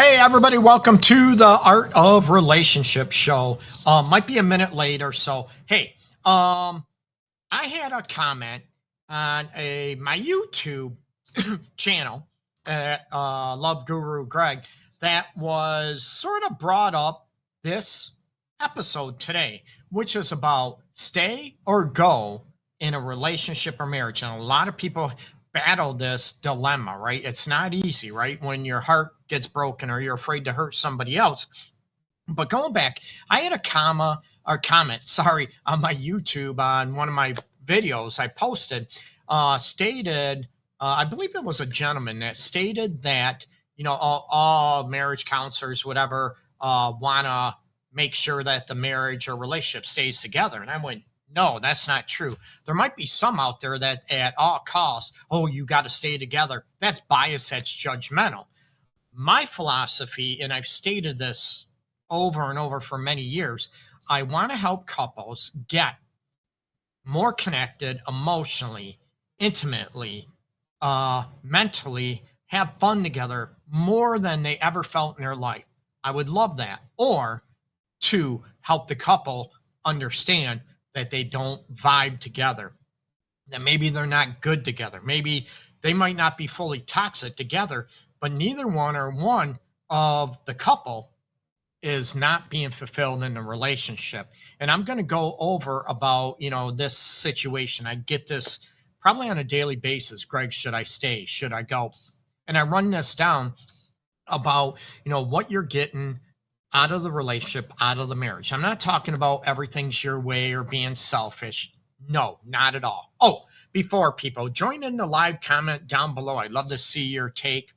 Hey, everybody, welcome to the Art of Relationship show. Might be a minute late or so. Hey, I had a comment on my YouTube channel at Love Guru Greg that was sort of brought up this episode today, which is about stay or go in a relationship or marriage. And a lot of people battle this dilemma, right? It's not easy, right? When your heart gets broken or you're afraid to hurt somebody else. But going back, I had a comment, on my YouTube on one of my videos I posted, stated, I believe it was a gentleman that stated that, all marriage counselors, whatever, want to make sure that the marriage or relationship stays together. And I went, no, that's not true. There might be some out there that at all costs, oh, you got to stay together. That's bias, that's judgmental. My philosophy, and I've stated this over and over for many years, I want to help couples get more connected emotionally, intimately, mentally, have fun together more than they ever felt in their life. I would love that. Or to help the couple understand that they don't vibe together, that maybe they're not good together. Maybe they might not be fully toxic together, but neither one or one of the couple is not being fulfilled in the relationship. And I'm going to go over about, this situation. I get this probably on a daily basis. Greg, should I stay? Should I go? And I run this down about, what you're getting out of the relationship, out of the marriage. I'm not talking about everything's your way or being selfish. No, not at all. Oh, before people join in the live comment down below, I'd love to see your take,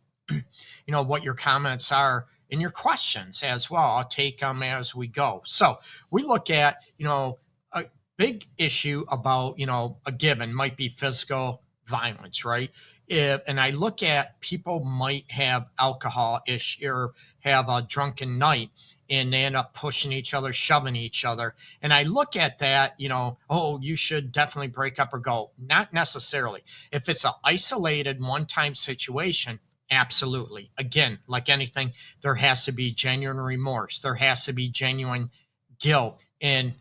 what your comments are and your questions as well. I'll take them as we go. So we look at, a big issue about, a given might be physical violence, right? And I look at people might have alcohol issue or have a drunken night and they end up pushing each other, shoving each other. And I look at that, oh, you should definitely break up or go. Not necessarily. If it's an isolated one-time situation, absolutely. Again, like anything, there has to be genuine remorse. There has to be genuine guilt. And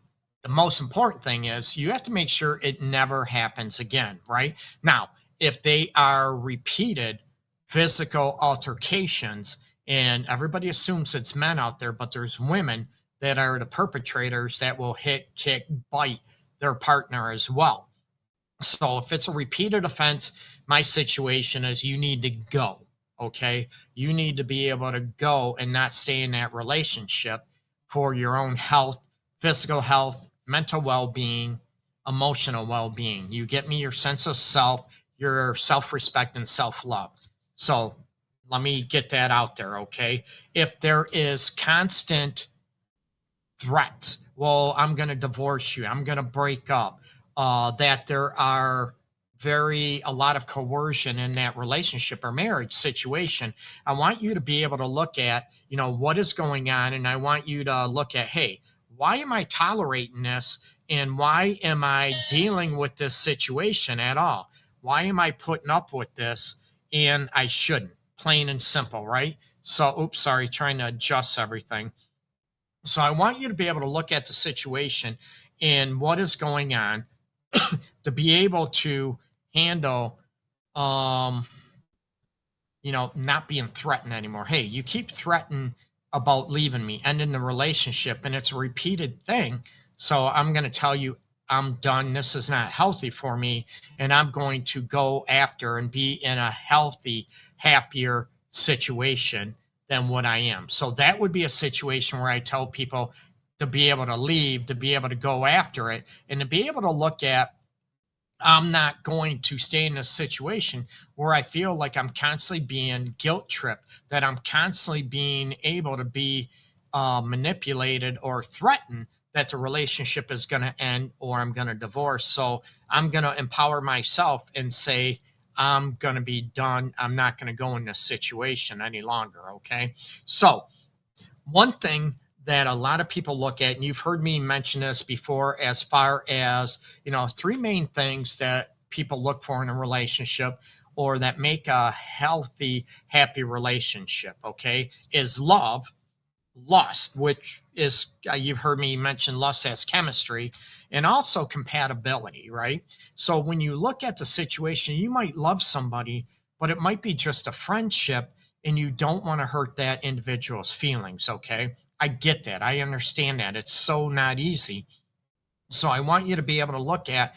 the most important thing is you have to make sure it never happens again, right? Now, if they are repeated physical altercations, and everybody assumes it's men out there, but there's women that are the perpetrators that will hit, kick, bite their partner as well. So if it's a repeated offense, my situation is you need to go, okay? You need to be able to go and not stay in that relationship for your own health, physical health, mental well-being, emotional well-being. You get me? Your sense of self, your self-respect and self-love. So let me get that out there, okay? If there is constant threats, well, I'm going to divorce you, I'm going to break up, that there are a lot of coercion in that relationship or marriage situation, I want you to be able to look at, what is going on. And I want you to look at, hey, why am I tolerating this? And why am I dealing with this situation at all? Why am I putting up with this? And I shouldn't. Plain and simple, right? So, oops, sorry, trying to adjust everything. So I want you to be able to look at the situation and what is going on to be able to handle, not being threatened anymore. Hey, you keep threatening about leaving me, ending the relationship, and it's a repeated thing. So I'm going to tell you, I'm done. This is not healthy for me. And I'm going to go after and be in a healthy, happier situation than what I am. So that would be a situation where I tell people to be able to leave, to be able to go after it, and to be able to look at, I'm not going to stay in a situation where I feel like I'm constantly being guilt tripped, that I'm constantly being able to be manipulated or threatened that the relationship is going to end or I'm going to divorce. So I'm going to empower myself and say, I'm going to be done. I'm not going to go in this situation any longer. Okay. So one thing that a lot of people look at, and you've heard me mention this before, as far as, three main things that people look for in a relationship or that make a healthy, happy relationship, okay, is love, lust, which is, you've heard me mention lust as chemistry, and also compatibility, right? So when you look at the situation, you might love somebody, but it might be just a friendship, and you don't want to hurt that individual's feelings, okay? I get that. I understand that. It's so not easy. So I want you to be able to look at,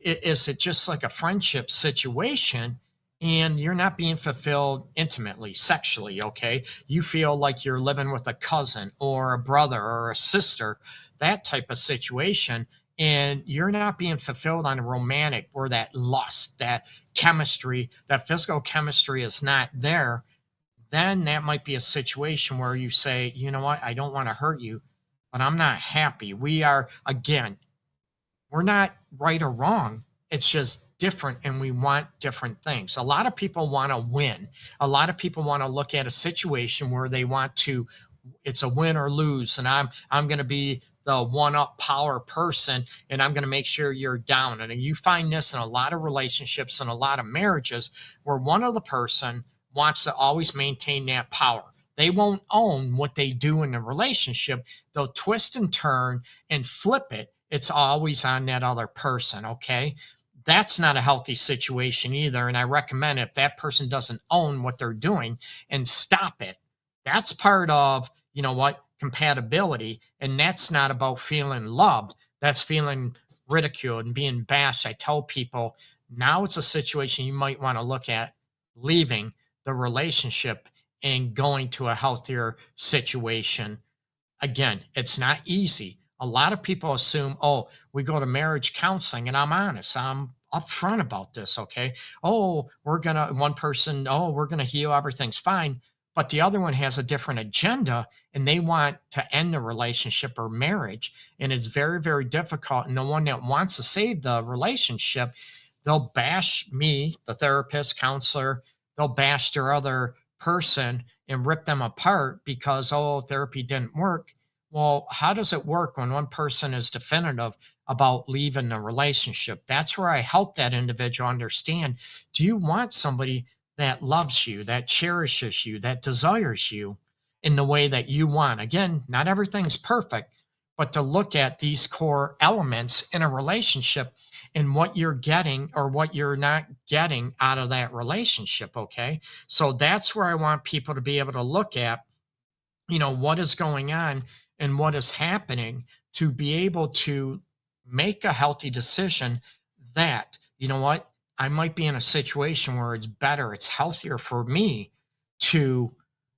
is it just like a friendship situation and you're not being fulfilled intimately, sexually, okay? You feel like you're living with a cousin or a brother or a sister, that type of situation, and you're not being fulfilled on a romantic or that lust, that chemistry, that physical chemistry is not there. Then that might be a situation where you say, you know what, I don't want to hurt you, but I'm not happy. We are, again, we're not right or wrong. It's just different and we want different things. A lot of people want to win. A lot of people want to look at a situation where they want to, it's a win or lose, and I'm going to be the one up power person, and I'm going to make sure you're down. And you find this in a lot of relationships and a lot of marriages where one of the person wants to always maintain that power. They won't own what they do in the relationship. They'll twist and turn and flip it. It's always on that other person. Okay. That's not a healthy situation either. And I recommend if that person doesn't own what they're doing and stop it, that's part of, you know what, compatibility. And that's not about feeling loved. That's feeling ridiculed and being bashed. I tell people now it's a situation you might want to look at leaving the relationship and going to a healthier situation. Again, it's not easy. A lot of people assume, oh, we go to marriage counseling, and I'm honest, I'm upfront about this. Okay. Oh, one person, oh, we're going to heal, everything's fine. But the other one has a different agenda and they want to end the relationship or marriage. And it's very, very difficult. And the one that wants to save the relationship, they'll bash me, the therapist, counselor, they'll bash their other person and rip them apart because, oh, therapy didn't work. Well, how does it work when one person is definitive about leaving the relationship? That's where I help that individual understand, do you want somebody that loves you, that cherishes you, that desires you in the way that you want? Again, not everything's perfect, but to look at these core elements in a relationship and what you're getting or what you're not getting out of that relationship. Okay. So that's where I want people to be able to look at, what is going on and what is happening to be able to make a healthy decision that, you know what, I might be in a situation where it's better, it's healthier for me to,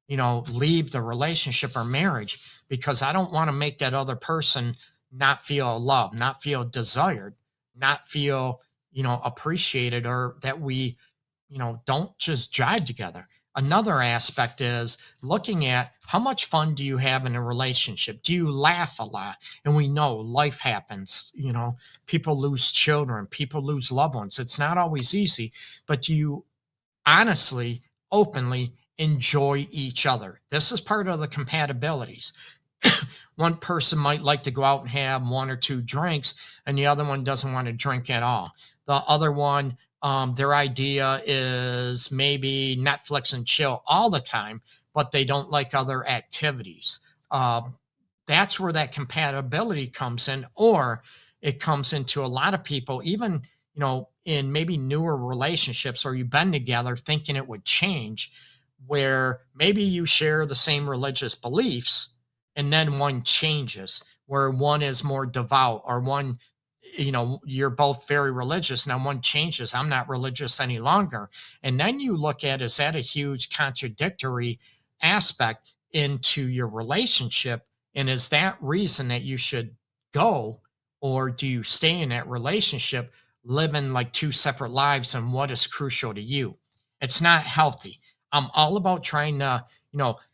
leave the relationship or marriage because I don't want to make that other person not feel loved, not feel desired, not feel, appreciated, or that we, don't just jive together. Another aspect is looking at how much fun do you have in a relationship? Do you laugh a lot? And we know life happens, people lose children, people lose loved ones. It's not always easy, but do you honestly, openly enjoy each other? This is part of the compatibilities. One person might like to go out and have one or two drinks, and the other one doesn't want to drink at all. The other one, their idea is maybe Netflix and chill all the time, but they don't like other activities. That's where that compatibility comes in, or it comes into a lot of people, even, in maybe newer relationships, or you've been together thinking it would change, where maybe you share the same religious beliefs and then one changes, where one is more devout, or one, you're both very religious. Now one changes, I'm not religious any longer. And then you look at, is that a huge contradictory aspect into your relationship? And is that reason that you should go, or do you stay in that relationship living like two separate lives, and what is crucial to you? It's not healthy. I'm all about trying to,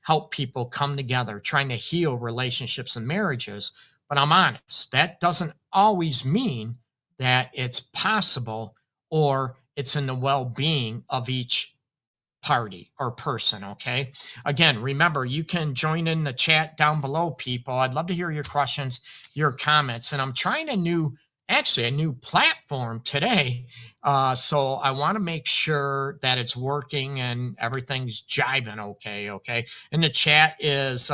help people come together, trying to heal relationships and marriages. But I'm honest, that doesn't always mean that it's possible or it's in the well being of each party or person. Okay. Again, remember, you can join in the chat down below, people. I'd love to hear your questions, your comments. And I'm trying a new actually a new platform today. So I want to make sure that it's working and everything's jiving okay. Okay. And the chat is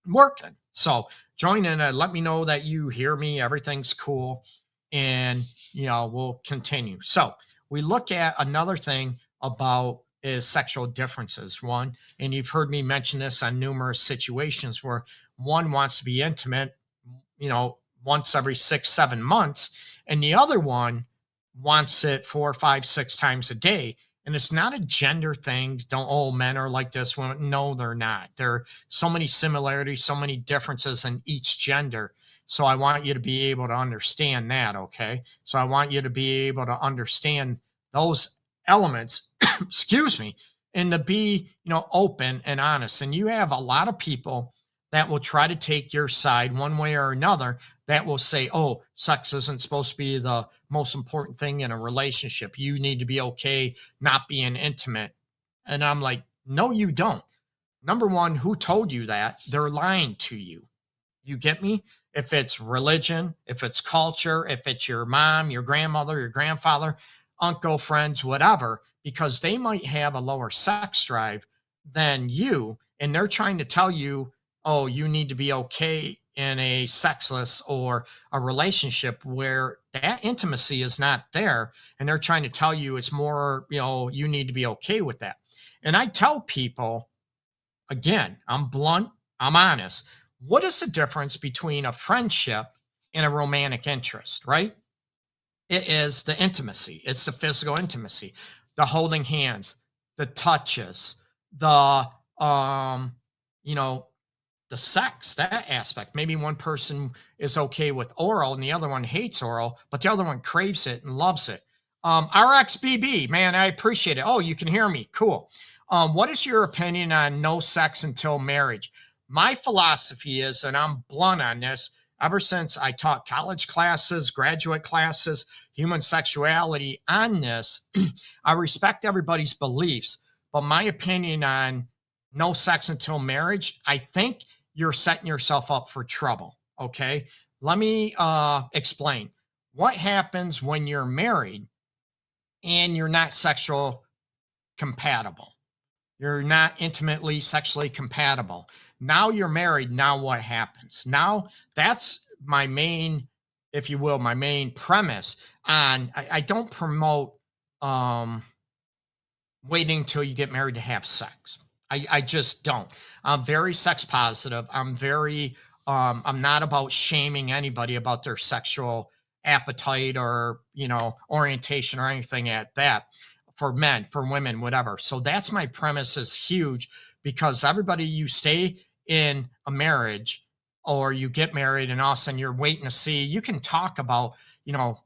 working. So join in and let me know that you hear me. Everything's cool. And, we'll continue. So we look at another thing about is sexual differences. One, and you've heard me mention this on numerous situations where one wants to be intimate, once every 6, 7 months, and the other one wants it 4, 5, 6 times a day. And it's not a gender thing. Don't, oh, men are like this. Women. No, they're not. There are so many similarities, so many differences in each gender. So I want you to be able to understand that. Okay. So I want you to be able to understand those elements, excuse me, and to be, open and honest. And you have a lot of people that will try to take your side one way or another, that will say, oh, sex isn't supposed to be the most important thing in a relationship. You need to be okay not being intimate. And I'm like, no, you don't. Number one, who told you that? They're lying to you. You get me? If it's religion, if it's culture, if it's your mom, your grandmother, your grandfather, uncle, friends, whatever, because they might have a lower sex drive than you. And they're trying to tell you, oh, you need to be okay in a sexless or a relationship where that intimacy is not there. And they're trying to tell you it's more, you need to be okay with that. And I tell people, again, I'm blunt, I'm honest. What is the difference between a friendship and a romantic interest, right? It is the intimacy. It's the physical intimacy, the holding hands, the touches, the you know, the sex, that aspect. Maybe one person is okay with oral and the other one hates oral, but the other one craves it and loves it. RXBB, man, I appreciate it. Oh, you can hear me. Cool. What is your opinion on no sex until marriage? My philosophy is, and I'm blunt on this, ever since I taught college classes, graduate classes, human sexuality on this, I respect everybody's beliefs. But my opinion on no sex until marriage, I think you're setting yourself up for trouble. Okay. Let me explain. What happens when you're married and you're not sexual compatible? You're not intimately sexually compatible. Now you're married. Now what happens? Now that's my main, if you will, my main premise on I don't promote waiting until you get married to have sex. I just don't. I'm very sex positive. I'm not about shaming anybody about their sexual appetite or, orientation or anything at that, for men, for women, whatever. So that's my premise is huge, because everybody, you stay in a marriage or you get married and all of a sudden you're waiting to see, you can talk about,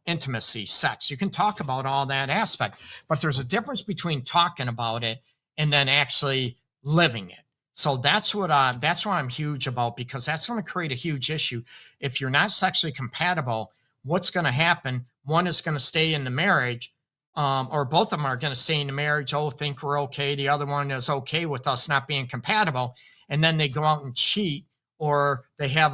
intimacy, sex, you can talk about all that aspect, but there's a difference between talking about it and then actually living it. So that's what I'm huge about, because that's going to create a huge issue. If you're not sexually compatible, what's going to happen? One is going to stay in the marriage, or both of them are going to stay in the marriage. Oh, think we're okay. The other one is okay with us not being compatible, and then they go out and cheat, or they have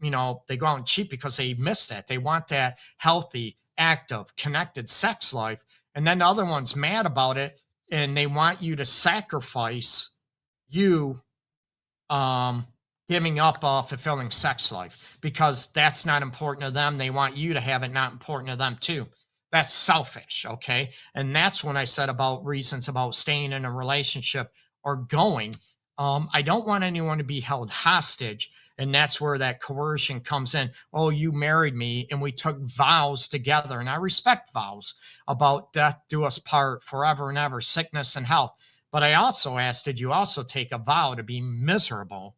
they go out and cheat because they missed that. They want that healthy, active, connected sex life, and then the other one's mad about it, and they want you to sacrifice you giving up a fulfilling sex life, because that's not important to them. They want you to have it not important to them too. That's selfish. Okay. And that's when I said about reasons about staying in a relationship or going. I don't want anyone to be held hostage. And that's where that coercion comes in. Oh, you married me and we took vows together. And I respect vows about death do us part, forever and ever, sickness and health. But I also asked, did you also take a vow to be miserable,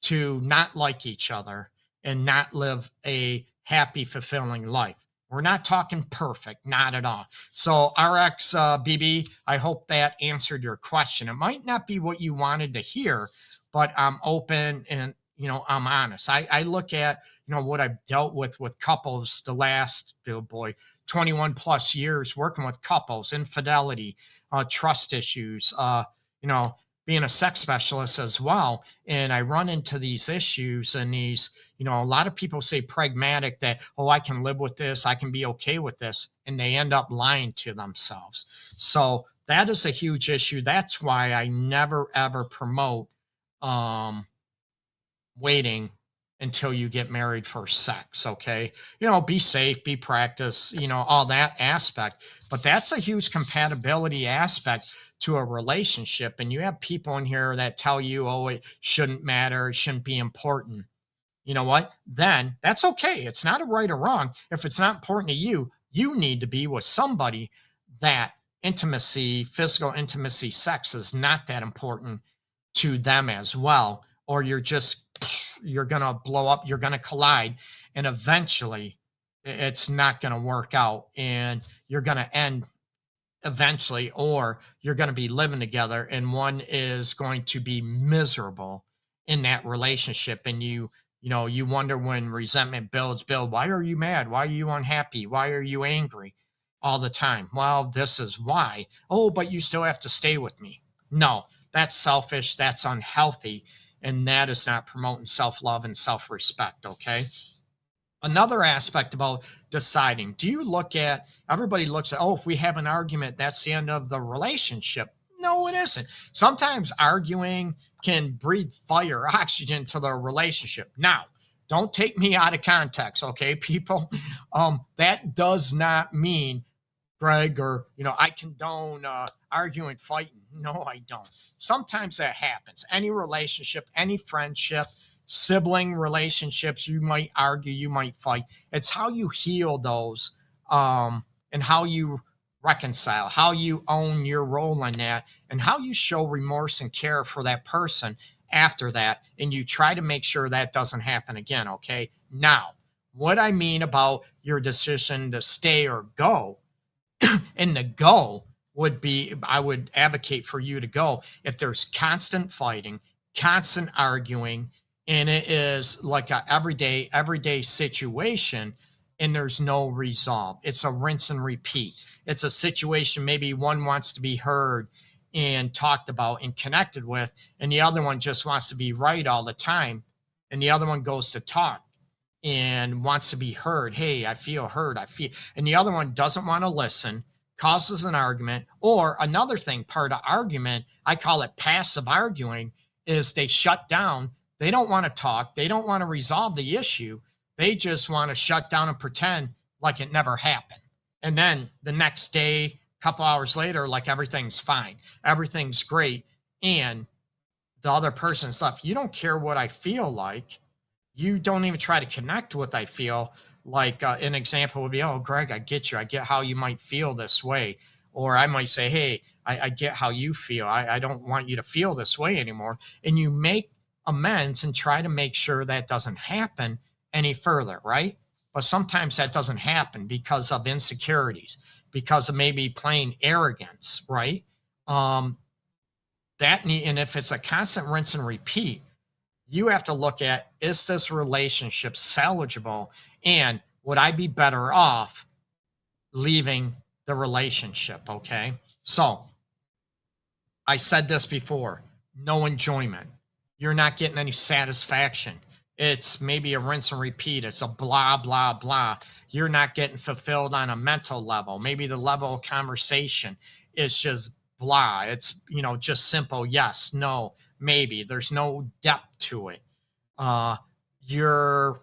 to not like each other, and not live a happy, fulfilling life? We're not talking perfect, not at all. So RX BB, I hope that answered your question. It might not be what you wanted to hear, but I'm open and, I'm honest. I look at, what I've dealt with couples the last, 21 plus years working with couples, infidelity, trust issues, being a sex specialist as well, and I run into these issues and these, a lot of people say pragmatic that, oh, I can live with this, I can be okay with this, and they end up lying to themselves. So that is a huge issue. That's why I never ever promote um waiting until you get married for sex. Okay. Be safe, be practice, all that aspect. But that's a huge compatibility aspect to a relationship. And you have people in here that tell you, oh, it shouldn't matter, it shouldn't be important. You know what? Then that's okay. It's not a right or wrong. If it's not important to you, you need to be with somebody that intimacy, physical intimacy, sex is not that important to them as well, or you're going to blow up, you're going to collide, and eventually it's not going to work out, and you're going to end eventually, or you're going to be living together and one is going to be miserable in that relationship. And you wonder when resentment build, why are you mad, why are you unhappy, why are you angry all the time? Well, this is why. Oh, but you still have to stay with me. No, that's selfish, that's unhealthy, and that is not promoting self-love and self-respect. Okay. Another aspect about deciding, do you look at, everybody looks at, oh, if we have an argument, that's the end of the relationship. No, it isn't. Sometimes arguing can breathe fire, oxygen to the relationship. Now, don't take me out of context, okay, people? That does not mean, Greg, or, I condone arguing, fighting. No, I don't. Sometimes that happens. Any relationship, any friendship, sibling relationships, you might argue, you might fight. It's how you heal those, and how you reconcile, how you own your role in that, and how you show remorse and care for that person after that. And you try to make sure that doesn't happen again. Okay. Now, what I mean about your decision to stay or go, and the go would be, I would advocate for you to go if there's constant fighting, constant arguing, and it is like a everyday situation, and there's no resolve. It's a rinse and repeat. It's a situation, maybe one wants to be heard and talked about and connected with, and the other one just wants to be right all the time, and the other one goes to talk and wants to be heard. Hey, I feel heard, and the other one doesn't want to listen, causes an argument. Or another thing, part of argument, I call it passive arguing, is they shut down. They don't want to talk. They don't want to resolve the issue. They just want to shut down and pretend like it never happened. And then the next day, a couple hours later, like everything's fine, everything's great. And the other person's stuff, you don't care what I feel like. You don't even try to connect with what I feel like. An example would be, oh, Greg, I get you. I get how you might feel this way. Or I might say, hey, I get how you feel. I don't want you to feel this way anymore. And you make amends and try to make sure that doesn't happen any further, right? But sometimes that doesn't happen because of insecurities, because of maybe plain arrogance, right? And if it's a constant rinse and repeat, you have to look at, is this relationship salvageable? And would I be better off leaving the relationship? Okay. So I said this before, no enjoyment. You're not getting any satisfaction. It's maybe a rinse and repeat. It's a blah, blah, blah. You're not getting fulfilled on a mental level. Maybe the level of conversation is just blah. It's, just simple. Yes, no, maybe. There's no depth to it. You're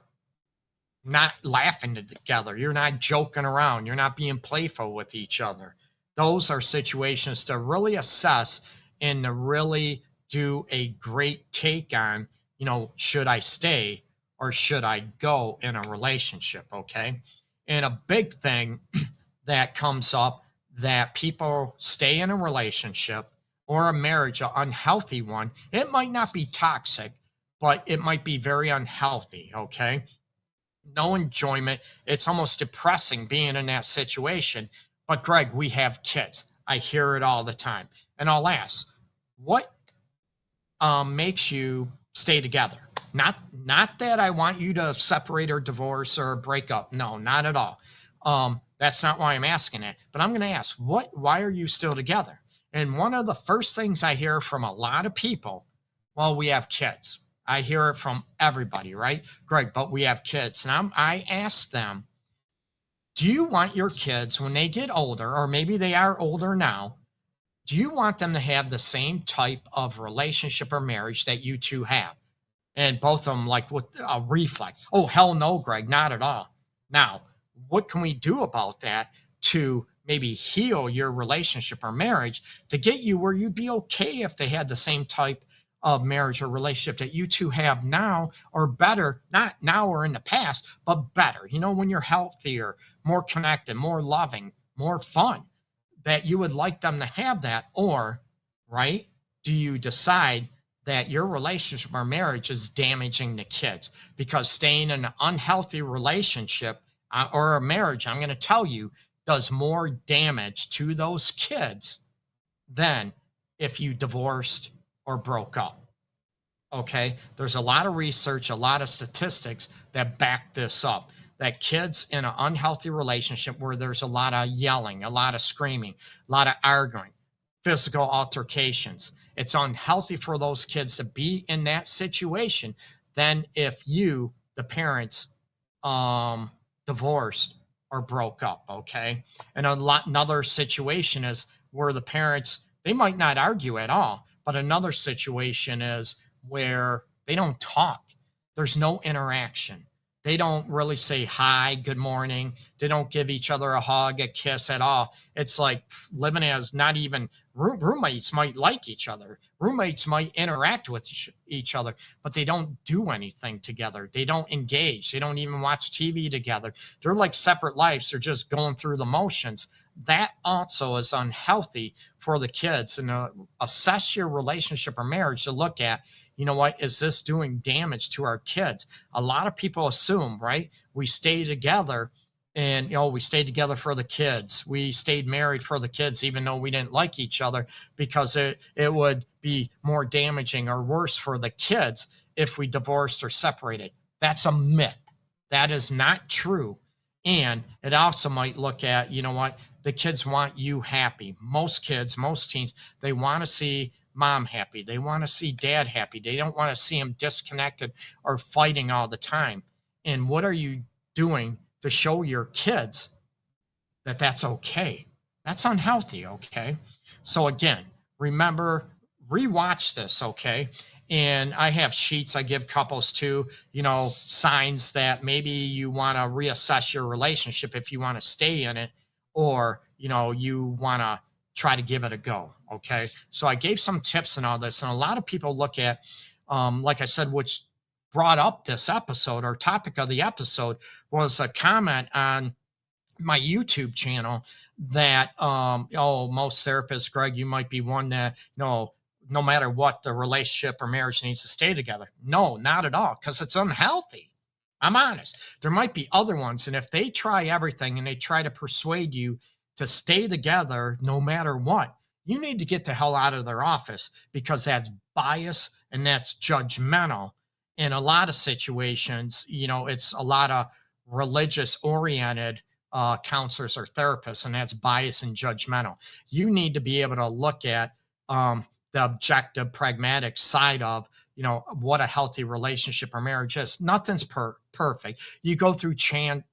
not laughing together. You're not joking around. You're not being playful with each other. Those are situations to really assess and to really do a great take on, should I stay or should I go in a relationship? Okay. And a big thing that comes up, that people stay in a relationship or a marriage, an unhealthy one. It might not be toxic, but it might be very unhealthy. Okay. No enjoyment. It's almost depressing being in that situation. But Greg, we have kids. I hear it all the time. And I'll ask, what makes you stay together? Not that I want you to separate or divorce or break up. No, not at all. That's not why I'm asking it. But I'm going to ask, why are you still together? And one of the first things I hear from a lot of people, well, we have kids. I hear it from everybody, right? Greg, but we have kids. And I ask them, do you want your kids when they get older, or maybe they are older now, do you want them to have the same type of relationship or marriage that you two have? And both of them, like, with a reflect, oh, hell no, Greg, not at all. Now, what can we do about that to maybe heal your relationship or marriage to get you where you'd be okay if they had the same type of marriage or relationship that you two have now, or better, not now or in the past, but better, when you're healthier, more connected, more loving, more fun, that you would like them to have that? Or, right, do you decide that your relationship or marriage is damaging the kids? Because staying in an unhealthy relationship or a marriage, I'm going to tell you, does more damage to those kids than if you divorced or broke up. Okay. There's a lot of research, a lot of statistics that back this up, that kids in an unhealthy relationship where there's a lot of yelling, a lot of screaming, a lot of arguing, physical altercations, it's unhealthy for those kids to be in that situation than if you, the parents, divorced or broke up. Okay. And another situation is where the parents, they might not argue at all, but another situation is where they don't talk. There's no interaction. They don't really say hi, good morning. They don't give each other a hug, a kiss at all. It's like living as not even roommates might like each other. Roommates might interact with each other, but they don't do anything together. They don't engage. They don't even watch TV together. They're like separate lives. They're just going through the motions. That also is unhealthy for the kids. And assess your relationship or marriage to look at, what is this doing damage to our kids? A lot of people assume, right, we stay together and we stayed together for the kids. We stayed married for the kids, even though we didn't like each other, because it would be more damaging or worse for the kids if we divorced or separated. That's a myth. That is not true. And it also might look at, the kids want you happy. Most kids, most teens, they want to see mom happy. They want to see dad happy. They don't want to see them disconnected or fighting all the time. And what are you doing to show your kids that that's okay? That's unhealthy. Okay. So again, remember, rewatch this. Okay. And I have sheets I give couples to, signs that maybe you want to reassess your relationship if you want to stay in it, or, you want to try to give it a go. Okay. So I gave some tips and all this. And a lot of people look at, like I said, which brought up this episode, or topic of the episode was a comment on my YouTube channel that, most therapists, Greg, you might be one that, no matter what, the relationship or marriage needs to stay together. No, not at all, because it's unhealthy. I'm honest. There might be other ones. And if they try everything and they try to persuade you to stay together no matter what, you need to get the hell out of their office, because that's bias and that's judgmental. In a lot of situations, it's a lot of religious oriented counselors or therapists, and that's bias and judgmental. You need to be able to look at the objective, pragmatic side of, what a healthy relationship or marriage is. Nothing's perfect. You go through challenges.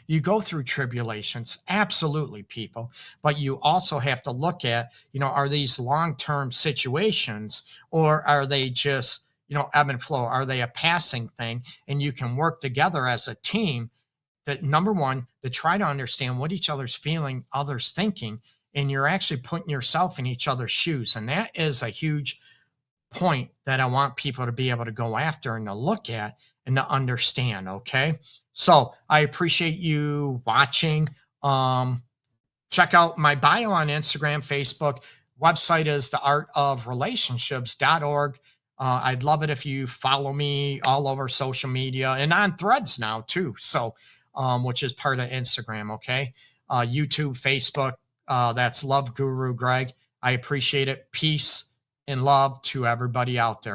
You go through tribulations. Absolutely, people. But you also have to look at, are these long-term situations, or are they just, ebb and flow? Are they a passing thing? And you can work together as a team that, number one, to try to understand what each other's feeling, others thinking, and you're actually putting yourself in each other's shoes. And that is a huge point that I want people to be able to go after and to look at and to understand. Okay. So I appreciate you watching. Check out my bio on Instagram, Facebook. Website is theartofrelationships.org. I'd love it if you follow me all over social media and on Threads now too. So, which is part of Instagram. Okay. YouTube, Facebook, that's Love Guru Greg. I appreciate it. Peace and love to everybody out there.